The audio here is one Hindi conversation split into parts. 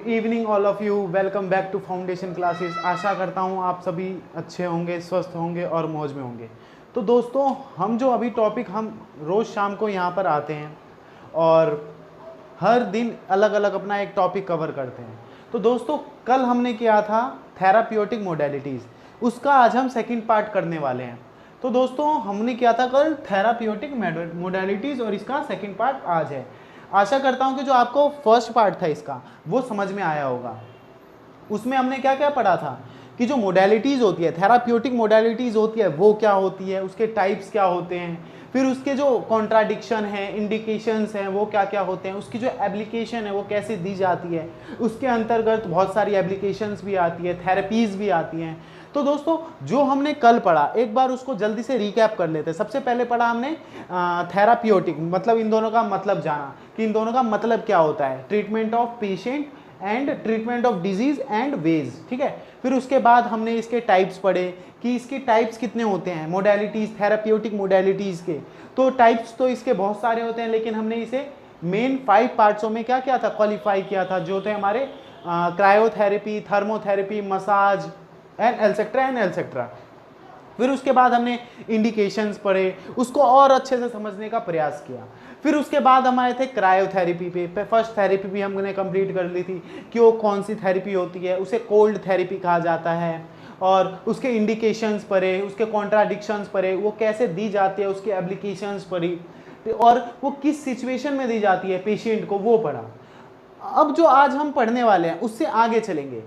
Evening all of you, welcome back to foundation classes. आशा करता हूँ आप सभी अच्छे होंगे, स्वस्थ होंगे और मौज में होंगे। तो दोस्तों, हम जो अभी टॉपिक हम रोज़ शाम को यहाँ पर आते हैं और हर दिन अलग अलग अपना एक टॉपिक कवर करते हैं। तो दोस्तों, कल हमने किया था थेराप्यूटिक मोडेलिटीज़, उसका आज हम सेकंड पार्ट करने वाले हैं। तो दोस्तों, हमने किया था कल थेराप्यूटिक मोडेलिटीज़ और इसका सेकंड पार्ट आज है। आशा करता हूं कि जो आपको फर्स्ट पार्ट था इसका वो समझ में आया होगा। उसमें हमने क्या क्या पढ़ा था कि जो मोडेलिटीज़ होती है, थेराप्यूटिक मोडेलिटीज़ होती है, वो क्या होती है, उसके टाइप्स क्या होते हैं, फिर उसके जो कॉन्ट्राडिक्शन है, इंडिकेशंस हैं, वो क्या क्या होते हैं, उसकी जो एप्लीकेशन है वो कैसे दी जाती है, उसके अंतर्गत बहुत सारी एप्लीकेशंस भी आती है, थेरेपीज़ भी आती हैं। तो दोस्तों, जो हमने कल पढ़ा एक बार उसको जल्दी से रिकैप कर लेते हैं। सबसे पहले पढ़ा हमने थेराप्यूटिक, मतलब इन दोनों का मतलब जाना कि इन दोनों का मतलब क्या होता है, treatment of patient and treatment of disease and ways. ठीक है, फिर उसके बाद हमने इसके टाइप्स पढ़े कि इसके टाइप्स कितने होते हैं, मोडेलिटीज़, थेराप्यूटिक मोडेलिटीज़ के। तो टाइप्स तो इसके बहुत सारे होते हैं, लेकिन हमने इसे मेन 5 पार्ट्सों में क्या किया था, क्वालिफाई किया था, जो थे हमारे क्रायोथेरेपी, थर्मोथेरेपी, मसाज एंड एल्सेट्रा। फिर उसके बाद हमने इंडिकेशंस पढ़े, उसको और अच्छे से समझने का प्रयास किया। फिर उसके बाद हम आए थे क्रायोथेरेपी पे। फर्स्ट थेरेपी भी हमने कंप्लीट कर ली थी कि वो कौन सी थेरेपी होती है, उसे कोल्ड थेरेपी कहा जाता है, और उसके इंडिकेशंस पढ़े, उसके कॉन्ट्राडिक्शंस पढ़े, वो कैसे दी जाती है, उसकी एप्लीकेशंस पढ़ी, और वो किस सिचुएशन में दी जाती है पेशेंट को, वो पढ़ा। अब जो आज हम पढ़ने वाले हैं उससे आगे चलेंगे।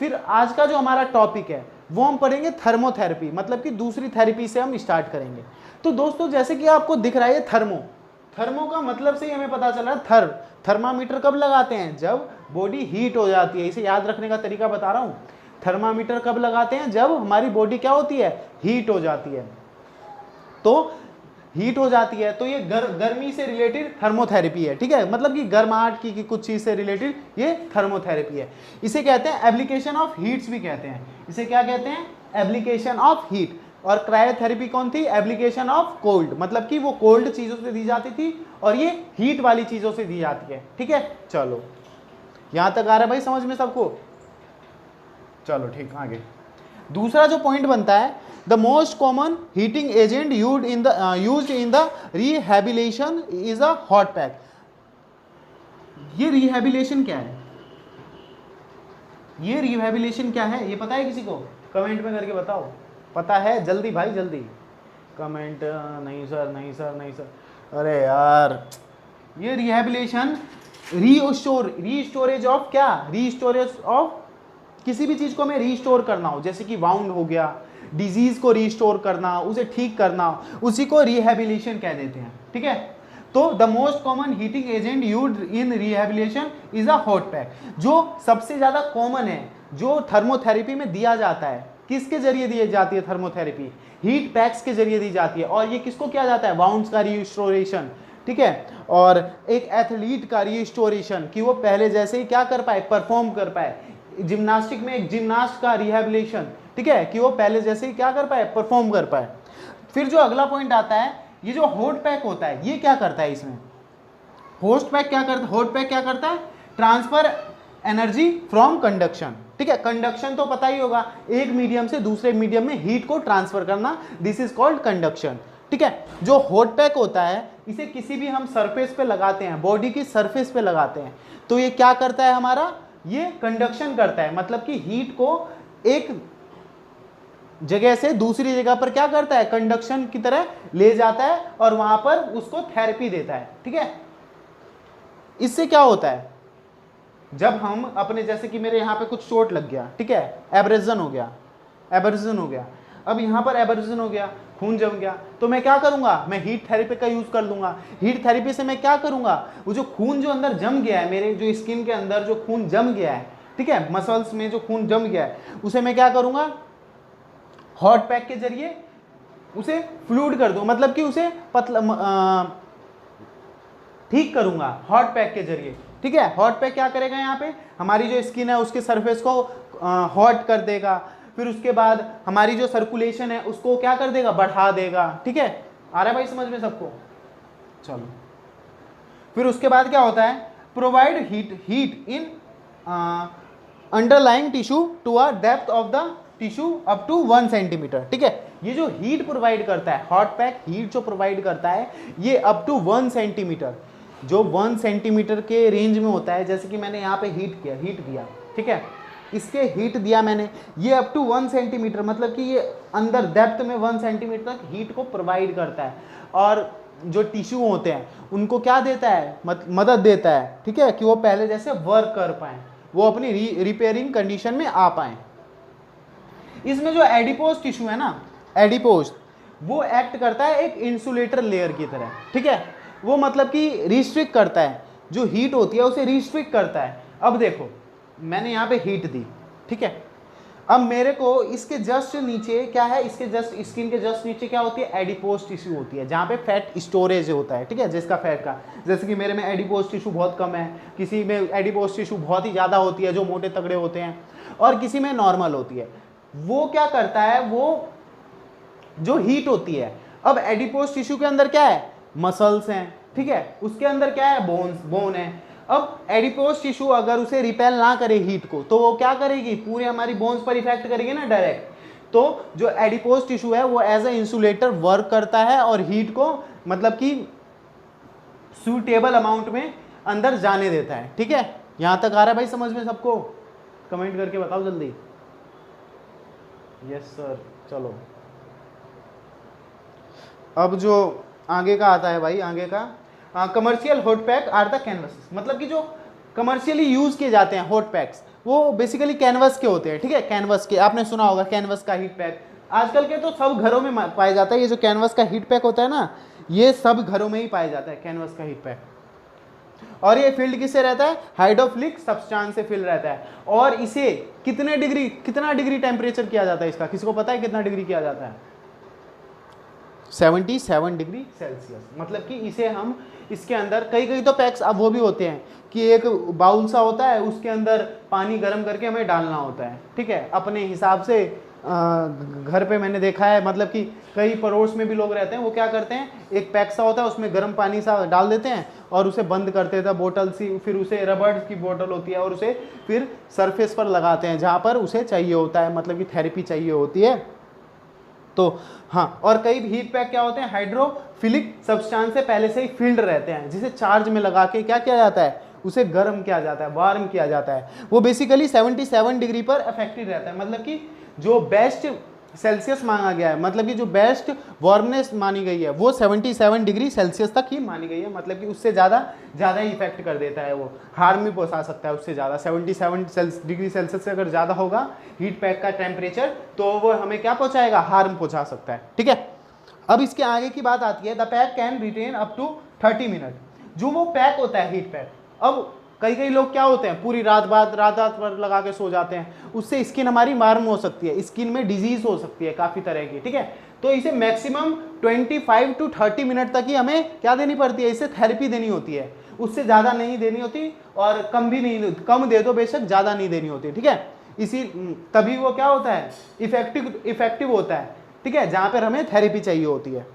फिर आज का जो हमारा टॉपिक है वो हम पढ़ेंगे थर्मोथेरेपी, मतलब कि दूसरी थेरेपी से हम स्टार्ट करेंगे। तो दोस्तों, जैसे कि आपको दिख रहा है थर्मो का मतलब से ही हमें पता चला, थर्मामीटर कब लगाते हैं, जब बॉडी हीट हो जाती है। इसे याद रखने का तरीका बता रहा हूँ। थर्मामीटर कब लगाते हैं, जब हमारी बॉडी क्या होती है, हीट हो जाती है। तो हीट हो जाती है तो ये गर्मी से रिलेटेड थर्मोथेरेपी है। ठीक है, मतलब कि गर्माहट की कुछ चीज से रिलेटेड ये थर्मोथेरेपी है। इसे कहते हैं एप्लीकेशन ऑफ हीट्स भी कहते हैं। इसे क्या कहते हैं, एप्लीकेशन ऑफ हीट। और क्रायोथेरेपी कौन थी, एप्लीकेशन ऑफ कोल्ड, मतलब कि वो कोल्ड चीजों से दी जाती थी और ये हीट वाली चीजों से दी जाती है। ठीक है, चलो यहां तक आ रहा है भाई समझ में सबको। चलो ठीक, आगे दूसरा जो पॉइंट बनता है, the most common heating agent used in the rehabilitation is a hot pack. ये रिहैबिलिटेशन क्या है, ये रिहैबिलिटेशन क्या है, ये पता है किसी को, कमेंट में करके बताओ। पता है, जल्दी भाई जल्दी कमेंट। नहीं सर, नहीं सर, नहीं सर, अरे यार। ये रिहैबिलिटेशन रीस्टोरेज ऑफ क्या, रीस्टोरेज ऑफ किसी भी चीज को हमें रीस्टोर करना हो, जैसे कि वाउंड हो गया, डिजीज को रीस्टोर करना, उसे ठीक करना, उसी को रिहैबिलिटेशन कह देते हैं। ठीक है, तो the most common heating agent used in rehabilitation is a hot pack. जो सबसे ज्यादा कॉमन है, जो थर्मोथेरेपी में दिया जाता है, किसके जरिए दी जाती है थर्मोथेरेपी, हीट पैक्स के जरिए दी जाती है। और ये किसको किया जाता है, वाउंड्स का रिस्टोरेशन। ठीक है, और एक एथलीट का रिस्टोरेशन, कि वो पहले जैसे ही क्या कर पाए, परफॉर्म कर पाए। जिम्नास्टिक में एक जिम्नास्ट का रिहैबिलिटेशन, ठीक है, कि वो पहले जैसे ही क्या कर पाए, परफॉर्म कर पाए। फिर जो अगला पॉइंट आता है, ये जो हॉट पैक होता है, ये क्या करता है, इसमें हॉट पैक क्या करता है, ट्रांसफर एनर्जी फ्रॉम कंडक्शन। ठीक है, कंडक्शन तो पता ही होगा, एक मीडियम से दूसरे मीडियम में हीट को ट्रांसफर करना, दिस इज कॉल्ड कंडक्शन। ठीक है, जो हॉट पैक होता है इसे किसी भी हम सरफेस पे लगाते हैं, बॉडी की सरफेस पे लगाते हैं, तो ये क्या करता है हमारा, ये कंडक्शन करता है, मतलब कि हीट को एक जगह से दूसरी जगह पर क्या करता है, कंडक्शन की तरह ले जाता है और वहां पर उसको थेरेपी देता है। ठीक है, इससे क्या होता है, जब हम अपने, जैसे कि मेरे यहां पे कुछ चोट लग गया, ठीक है, एब्रेजन हो गया, अब यहां पर एब्रेजन हो गया, खून जम गया, तो मैं क्या करूंगा, मैं हीट थेरेपी का यूज कर लूंगा। हीट थेरेपी से मैं क्या करूंगा, वो जो खून जो अंदर जम गया है, मेरे जो स्किन के अंदर जो खून जम गया है, ठीक है, मसल्स में जो खून जम गया है, उसे मैं क्या करूंगा, हॉट पैक के जरिए उसे फ्लूइड कर दूं, मतलब कि उसे पतला ठीक करूंगा हॉट पैक के जरिए। ठीक है, हॉट पैक क्या करेगा, यहाँ पे हमारी जो स्किन है उसके सरफेस को हॉट कर देगा। फिर उसके बाद हमारी जो सर्कुलेशन है उसको क्या कर देगा, बढ़ा देगा। ठीक है, आ रहा है भाई समझ में सबको। चलो, फिर उसके बाद क्या होता है, provide heat in underlying tissue to a depth of the tissue up to 1 centimetre. ठीक है, ये जो हीट प्रोवाइड करता है, हॉट पैक हीट जो प्रोवाइड करता है ये अप टू 1 सेंटीमीटर, जो 1 सेंटीमीटर के रेंज में होता है। जैसे कि मैंने यहाँ पे हीट दिया, ठीक है, इसके हीट दिया मैंने, ये अप टू 1 सेंटीमीटर, मतलब कि ये अंदर डेप्थ में 1 सेंटीमीटर तक हीट को प्रोवाइड करता है। और जो टिश्यू होते हैं उनको क्या देता है, मदद देता है, ठीक है, कि वो पहले जैसे वर्क कर पाएँ, वो अपनी रिपेयरिंग कंडीशन में आ पाएँ। इसमें जो एडिपोज टिश्यू है ना, एडिपोज, वो एक्ट करता है एक इंसुलेटर लेयर की तरह। ठीक है, वो मतलब कि रिस्ट्रिक्ट करता है, जो हीट होती है उसे रिस्ट्रिक्ट करता है। अब देखो मैंने यहाँ पे हीट दी, ठीक है, अब मेरे को इसके जस्ट नीचे क्या है, इसके जस्ट स्किन के जस्ट नीचे क्या होती है, एडिपोज टिश्यू होती है, जहाँ पे फैट स्टोरेज होता है। ठीक है, जिसका फैट का, जैसे कि मेरे में एडिपोज टिश्यू बहुत कम है, किसी में एडिपोज टिश्यू बहुत ही ज़्यादा होती है जो मोटे तगड़े होते हैं, और किसी में नॉर्मल होती है। वो क्या करता है, वो जो हीट होती है, अब एडिपोज टिश्यू के अंदर क्या है, मसल्स हैं, ठीक है, उसके अंदर क्या है, बोन है। अब एडिपोज टिश्यू अगर उसे रिपेल ना करे हीट को, तो वो क्या करेगी, पूरे हमारी बोन्स पर इफेक्ट करेगी ना डायरेक्ट। तो जो एडिपोज टिश्यू है वो एज ए इंसुलेटर वर्क करता है और हीट को मतलब कि सूटेबल अमाउंट में अंदर जाने देता है। ठीक है, यहां तक आ रहा है भाई समझ में सबको? कमेंट करके बताओ जल्दी। Yes sir. चलो अब जो आगे का आता है भाई, आगे का commercial hot pack are the canvas, मतलब कि जो कमर्शियली यूज किए जाते हैं हॉट पैक्स वो बेसिकली कैनवस के होते हैं। ठीक है, कैनवस के, आपने सुना होगा कैनवस का हीट पैक, आजकल के तो सब घरों में पाया जाता है। ये जो कैनवस का हीट पैक होता है ना, ये सब घरों में ही पाया जाता है कैनवस का हीट पैक। और ये फील्ड किससे रहता है, हाइड्रोफिलिक सब्सटेंस से फिल रहता है। और इसे कितना डिग्री टेम्परेचर किया जाता है इसका, किसी को पता है कितना डिग्री किया जाता है? 77 डिग्री सेल्सियस। मतलब कि इसे हम इसके अंदर कई तो पैक्स अब वो भी होते हैं कि एक बाउल सा होता है, उसके अंदर पानी गर्म करके हमें डालना होता है। ठीक है, अपने हिसाब से घर पे मैंने देखा है, मतलब कि कई पड़ोस में भी लोग रहते हैं, वो क्या करते हैं, एक पैक सा होता है उसमें गर्म पानी सा डाल देते हैं और उसे बंद करते हैं बोतल सी, फिर उसे रबड़ की बोतल होती है और उसे फिर सरफेस पर लगाते हैं जहाँ पर उसे चाहिए होता है, मतलब कि थेरेपी चाहिए होती है। तो हाँ, और कई हीट पैक क्या होते हैं, हाइड्रोफिलिक सब्सटेंस से पहले से ही फील्ड रहते हैं, जिसे चार्ज में लगा के क्या किया जाता है, उसे गर्म किया जाता है, वार्म किया जाता है। वो बेसिकली 77 डिग्री पर अफेक्टेड रहता है। मतलब कि जो बेस्ट सेल्सियस मांगा गया है, मतलब कि जो बेस्ट वार्मनेस मानी गई है वो 77 डिग्री सेल्सियस तक ही मानी गई है। मतलब कि उससे ज़्यादा ही इफेक्ट कर देता है, वो हार्म भी पहुंचा सकता है उससे ज़्यादा। 77 डिग्री सेल्सियस से अगर ज़्यादा होगा हीट पैक का टेम्परेचर, तो वो हमें क्या पहुंचाएगा, हार्म पहुंचा सकता है। ठीक है, अब इसके आगे की बात आती है, the pack can retain up to 30 minute. जो वो पैक होता है हीट पैक, अब कई लोग क्या होते हैं पूरी रात भर लगा के सो जाते हैं, उससे स्किन हमारी मार्म हो सकती है, स्किन में डिजीज हो सकती है काफ़ी तरह की। ठीक है, तो इसे मैक्सिमम 25 to 30 मिनट तक ही हमें क्या देनी पड़ती है, इसे थेरेपी देनी होती है, उससे ज़्यादा नहीं देनी होती, और कम भी नहीं, कम दे दो बेशक, ज़्यादा नहीं देनी होती। ठीक है, इसी तभी वो क्या होता है, इफेक्टिव होता है। ठीक है, जहाँ पर हमें थेरेपी चाहिए होती है।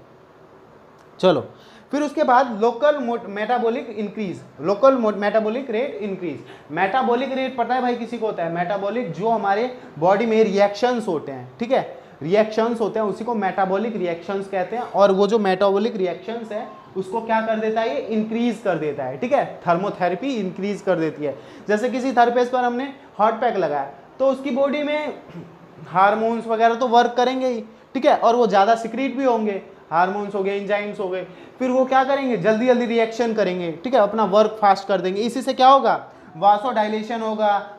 चलो फिर उसके बाद local metabolic increase, local metabolic rate increase. Metabolic rate पता है भाई किसी को होता है, मेटाबॉलिक जो हमारे बॉडी में रिएक्शंस होते हैं, ठीक है, रिएक्शंस होते हैं, उसी को मेटाबॉलिक रिएक्शंस कहते हैं। और वो जो मेटाबॉलिक रिएक्शंस है उसको क्या कर देता है, ये इंक्रीज कर देता है। ठीक है, थर्मोथेरेपी इंक्रीज कर देती है। जैसे किसी थेरेपिस्ट पर हमने हॉट पैक लगाया तो उसकी बॉडी में हार्मोन्स वगैरह तो वर्क करेंगे ही, ठीक है, और वो ज़्यादा सिक्रीट भी होंगे, हार्मोन्स हो गए, एंजाइम्स हो गए, फिर वो क्या करेंगे, जल्दी रिएक्शन करेंगे। ठीक है, अपना वर्क फास्ट कर देंगे। इसी से क्या होगा, वासोडाइलेशन होगा,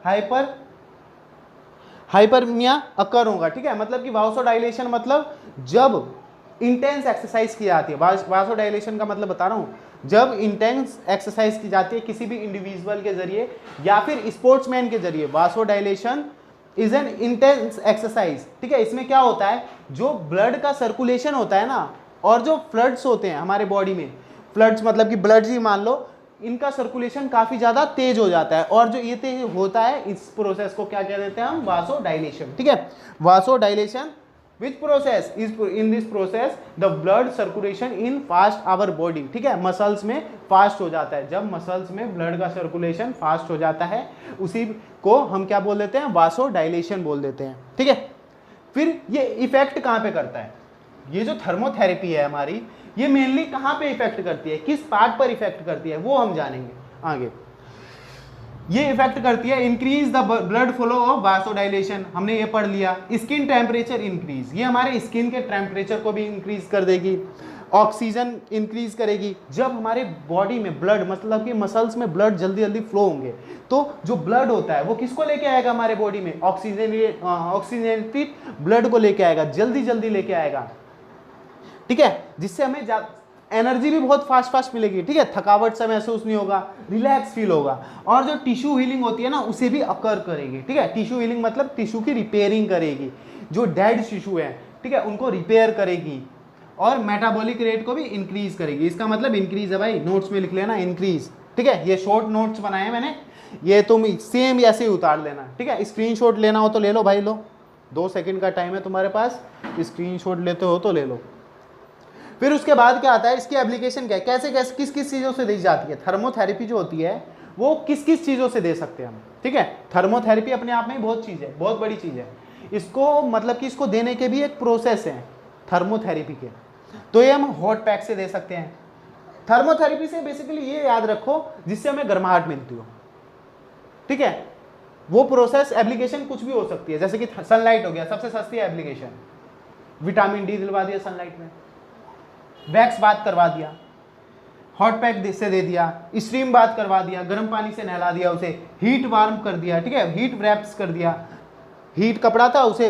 हाइपरमिया अकर होगा। ठीक है, मतलब कि वासोडाइलेशन मतलब जब इंटेंस एक्सरसाइज की जाती है, वासोडाइलेशन का मतलब बता रहा हूँ, जब इंटेंस एक्सरसाइज की जाती है किसी भी इंडिविजुअल के जरिए या फिर स्पोर्ट्समैन के जरिए, वासोडाइलेशन इज एन इंटेंस एक्सरसाइज। ठीक है, इसमें क्या होता है, जो ब्लड का सर्कुलेशन होता है ना, और जो फ्लड्स होते हैं हमारे बॉडी में, फ्लड्स मतलब कि ब्लड ही मान लो, इनका सर्कुलेशन काफ़ी ज़्यादा तेज हो जाता है, और जो ये तेज होता है इस प्रोसेस को क्या कह देते हैं हम, वासोडाइलेशन। ठीक है, vasodilation which process is in this process the blood circulation in fast our body, ठीक है, मसल्स में फास्ट हो जाता है। जब मसल्स में ब्लड का सर्कुलेशन फास्ट हो जाता है उसी को हम क्या बोल देते हैं, वासो डायलेशन बोल देते हैं, ठीक है। फिर ये इफेक्ट कहाँ पे करता है, ये जो थर्मोथेरेपी है हमारी, ये मेनली कहाँ पे इफेक्ट करती है, किस पार्ट पर इफेक्ट करती है, वो हम जानेंगे आगे। ये इफेक्ट करती है increase the blood flow of vasodilation, हमने ये पढ़ लिया। स्किन टेम्परेचर इंक्रीज, ये हमारे स्किन के टेम्परेचर को भी इंक्रीज कर देगी। ऑक्सीजन इंक्रीज करेगी, जब हमारे बॉडी में ब्लड, मतलब कि मसल्स में ब्लड जल्दी जल्दी फ्लो होंगे तो जो ब्लड होता है वो किसको लेके आएगा हमारे बॉडी में, ऑक्सीजनेटेड ब्लड को लेके आएगा, जल्दी जल्दी लेके आएगा, ठीक है, जिससे हमें एनर्जी भी बहुत फास्ट मिलेगी, ठीक है, थकावट से महसूस नहीं होगा, रिलैक्स फील होगा। और जो टिश्यू हीलिंग होती है ना उसे भी अकर करेगी, ठीक है। टिश्यू हीलिंग मतलब टिश्यू की रिपेयरिंग करेगी, जो डेड टिश्यू है, ठीक है, उनको रिपेयर करेगी। और मेटाबॉलिक रेट को भी इंक्रीज करेगी, इसका मतलब इंक्रीज है भाई, नोट्स में लिख लेना इंक्रीज, ठीक है। ये शॉर्ट नोट्स बनाए हैं मैंने, ये तुम सेम ऐसे ही उतार लेना, ठीक है। स्क्रीनशॉट लेना हो तो ले लो भाई, लो 2 सेकंड का टाइम है तुम्हारे पास, स्क्रीनशॉट लेते हो तो ले लो। फिर उसके बाद क्या आता है, इसकी एप्लीकेशन क्या है, कैसे कैसे किस किस चीज़ों से दी जाती है। थर्मोथेरेपी जो होती है वो किस किस चीज़ों से दे सकते हैं हम, ठीक है। थर्मोथेरेपी अपने आप में बहुत चीज़ है, बहुत बड़ी चीज़ है। इसको मतलब कि इसको देने के भी एक प्रोसेस है थर्मोथेरेपी के, तो ये हम हॉट पैक से दे सकते हैं। थर्मोथेरेपी से बेसिकली ये याद रखो जिससे हमें गर्माहट मिलती हो, ठीक है। वो प्रोसेस एप्लीकेशन कुछ भी हो सकती है, जैसे कि सनलाइट हो गया, सबसे सस्ती एप्लीकेशन, विटामिन डी दिलवा दिया सनलाइट में, वैक्स बात करवा दिया, हॉट पैक से दे दिया, स्टीम बात करवा दिया, गर्म पानी से नहला दिया उसे, हीट वार्म कर दिया, ठीक है, हीट रैप्स कर दिया, हीट कपड़ा था उसे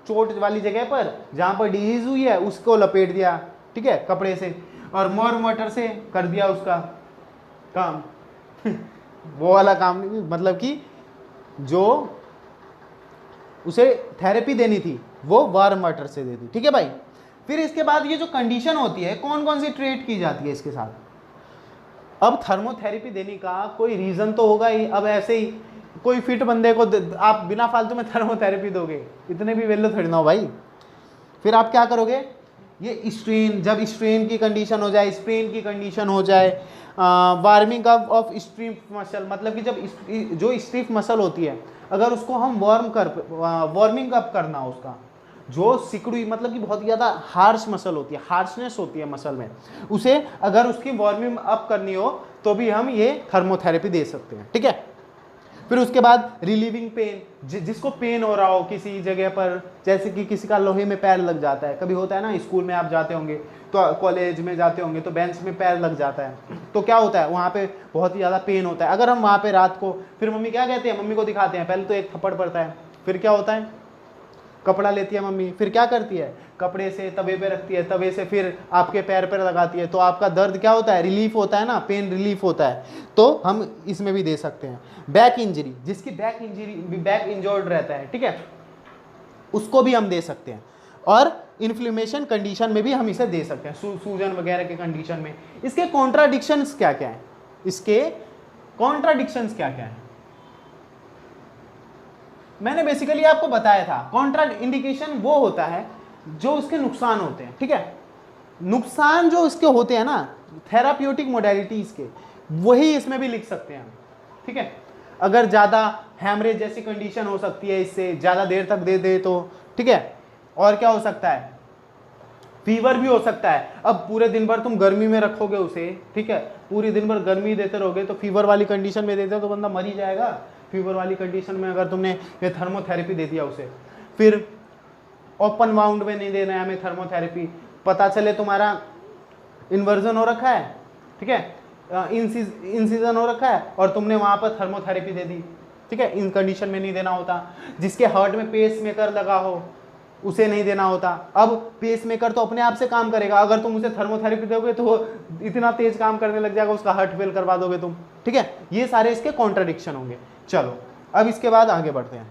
चोट वाली जगह पर जहाँ पर डिजीज हुई है उसको लपेट दिया, ठीक है, कपड़े से, और वार्म वाटर से कर दिया उसका काम वो वाला काम नहीं, मतलब कि जो उसे थेरेपी देनी थी वो वार्म वाटर से दे दी, ठीक है भाई। फिर इसके बाद ये जो कंडीशन होती है, कौन कौन सी ट्रीट की जाती है इसके साथ। अब थर्मोथेरेपी देने का कोई रीज़न तो होगा ही, अब ऐसे ही कोई फिट बंदे को आप बिना फालतू में थर्मोथेरेपी दोगे, इतने भी वेल्लो थोड़ी ना हो भाई। फिर आप क्या करोगे, ये स्ट्रेन, जब स्ट्रेन की कंडीशन हो जाए, स्प्रेन की कंडीशन हो जाए, वार्मिंग अप ऑफ स्टीफ मसल, मतलब कि जब जो स्टीफ मसल होती है अगर उसको हम वार्मिंग अप करना उसका, जो सिकुड़ी मतलब कि बहुत ज़्यादा हार्श मसल होती है, हार्शनेस होती है मसल में, उसे अगर उसकी वार्मिंग अप करनी हो तो भी हम ये थर्मोथेरेपी दे सकते हैं, ठीक है। फिर उसके बाद रिलीविंग पेन, जिसको पेन हो रहा हो किसी जगह पर, जैसे कि किसी का लोहे में पैर लग जाता है, कभी होता है ना, स्कूल में आप जाते होंगे तो कॉलेज में जाते होंगे तो बेंच में पैर लग जाता है, तो क्या होता है वहाँ पे बहुत ही ज़्यादा पेन होता है। अगर हम वहाँ पे रात को, फिर मम्मी क्या कहते हैं, मम्मी को दिखाते हैं, पहले तो एक थप्पड़ पड़ता है, फिर क्या होता है, कपड़ा लेती है मम्मी, फिर क्या करती है, कपड़े से तवे पे रखती है, तवे से फिर आपके पैर पर लगाती है, तो आपका दर्द क्या होता है, रिलीफ होता है ना, पेन रिलीफ होता है, तो हम इसमें भी दे सकते हैं। बैक इंजरी, जिसकी बैक इंजर्ड रहता है, ठीक है, उसको भी हम दे सकते हैं। और इन्फ्लेमेशन कंडीशन में भी हम इसे दे सकते हैं, सूजन वगैरह के कंडीशन में। इसके कॉन्ट्राडिक्शंस क्या क्या हैं, इसके कॉन्ट्राडिक्शंस क्या क्या हैं, मैंने बेसिकली आपको बताया था। कॉन्ट्रा इंडिकेशन वो होता है जो उसके नुकसान होते हैं, ठीक है, नुकसान जो इसके होते हैं ना, थेराप्यूटिक मोडेलिटीज के, वही इसमें भी लिख सकते हैं हम, ठीक है। अगर ज़्यादा हैमरेज जैसी कंडीशन हो सकती है, इससे ज़्यादा देर तक दे दे तो, ठीक है। और क्या हो सकता है, फीवर भी हो सकता है। अब पूरे दिन भर तुम गर्मी में रखोगे उसे, ठीक है, पूरी दिन भर गर्मी देते रहोगे तो फीवर वाली कंडीशन में देते तो बंदा मर ही जाएगा। फीवर वाली कंडीशन में अगर तुमने ये थर्मोथेरेपी दे दिया उसे, फिर ओपन वाउंड में नहीं देना है हमें थर्मोथेरेपी, पता चले तुम्हारा इन्वर्जन हो रखा है, ठीक है, इंसिजन हो रखा है और तुमने वहाँ पर थर्मोथेरेपी दे दी, ठीक है, इन कंडीशन में नहीं देना होता। जिसके हार्ट में पेस मेकर लगा हो उसे नहीं देना होता। अब पेस मेकर तो अपने आप से काम करेगा, अगर तुम उसे थर्मोथेरेपी दोगे तो वो इतना तेज काम करने लग जाएगा, उसका हार्ट फेल करवा दोगे तुम, ठीक है। ये सारे इसके कॉन्ट्राडिक्शन होंगे। चलो अब इसके बाद आगे बढ़ते हैं।